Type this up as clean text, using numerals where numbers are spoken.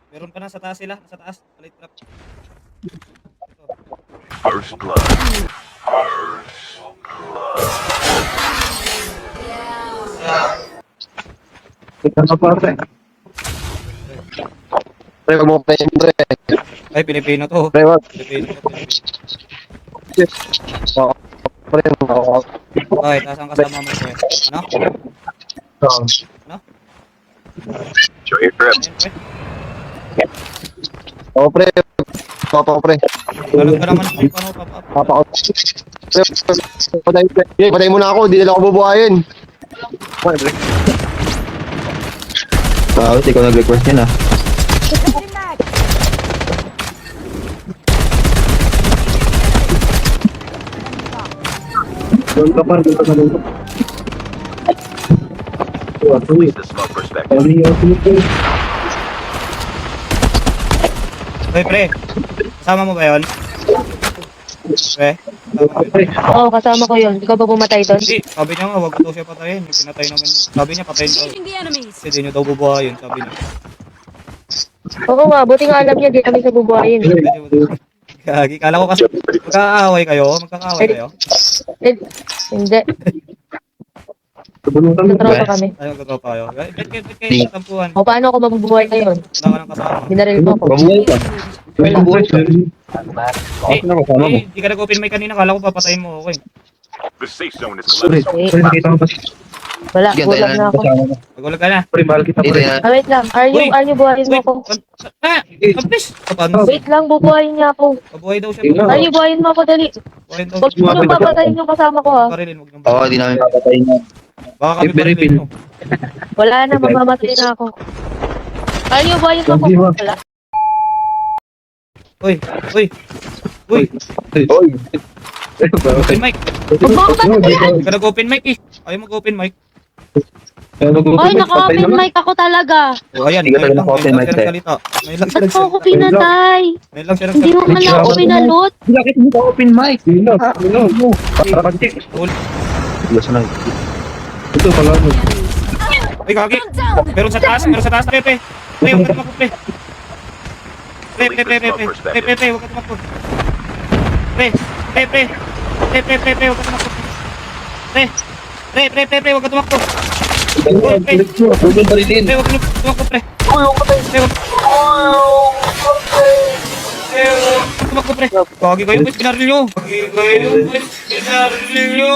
Meron pa na sa taas sila, sa taas, sa light trap. Ito. First blood. Ito na pa, pre. Pre, wag mo pa yun, pre. Ay, Pilipino to. Pre, wag. Pilipino to, Pilipino. Oo, pre, oo. Okay, taas ang kasama mo, pre. Ano? Ano? Show your grip. Ayun, pre. Oo, pre. Papa ko, pre. Alam ka naman kung paano pop-up. Papa ko. Pre, patay, pre. Yay, patay mo na ako. Di nila ako bubuhayin. Okay, pre. Ikaw nag-request yun, ah. Doon ka pa, doon ka pa, doon ka pa. Release the smoke perspective. Hoy, pre. Kasama mo ba yun? Pre? Kasama mo yun? Oo, kasama ko yun. Ikaw ba pumatay doon? Hindi, sabi niya nga, wag ko daw siya patayin. Yung pinatay naman. Sabi niya, patayin daw. Engaging the enemies. Kasi di niyo daw bubuhayin, sabi niya. Oo nga, buti nga alam niya, di kami sa bubuhayin. Gagi, kala ko kasi magkakaaway kayo? Magkakaaway kayo? Eh, hindi. Tabulong kami, Natropa kami. Ay, magkakawa kayo. Ba't kayo natampuhan? O, paano ako mabubuhay ngayon? Wala ka nang kasama. Binaril mo ako. Mabuhay ka. Wala. Mabuhay ka. Eh, di ka nag-open mic kanina. Kala ko papatayin mo ako eh. The safe zone is Sorry. collapsing. Sorry, nakita ko pa. Wala, gulag na ako. Nagulag ka na. Pre, mahal kita, pre. Wait lang. Are you buhayin mo ako? Kampis! Kapan? Wait lang, bubuhayin niya ako. Pabuhay daw siya. Are you buhayin mo ako, dali. Buhayin daw Huwag mo nang papatayin yung kasama ko, ha. Parilin, wag nang Oo, di namin papatayin yan. Baka kami parilin mo. Wala na, mamamatay na ako. Are you buhayin mo ako? Wala. Uy! Uy! Uy! Oy. Open mic! Huwag mo ako papatayin! Di ka nag-open mic eh. Ayaw mag-open mic. Ay, naka-open mic ako talaga. O ayan, Hindi ka ngayon talaga lang naka-open siya mic, nagsalita. Ngayon lang siya Ba't mo ako nagsalita. pinatay? Ngayon lang siya Hindi mo nagsalita. man lang ako pinalot. Bakit mo ka open mic? No. Para pag-check. Lasa na. Ito pala mo. Ay, kagi! Meron sa taas, Pepe! Pre, huwag ka tumakbo, pre! Pre, huwag ka tumakbo! Pre, huwag ka tumakbo! Pre, huwag ka tumakbo! Google barilin. Pre, huwag ka tumakbo, pre! Pre, huwag tumakbo, pre! Kagi kayo, boys, pinaril nyo! Kagi kayo, boys, pinaril nyo!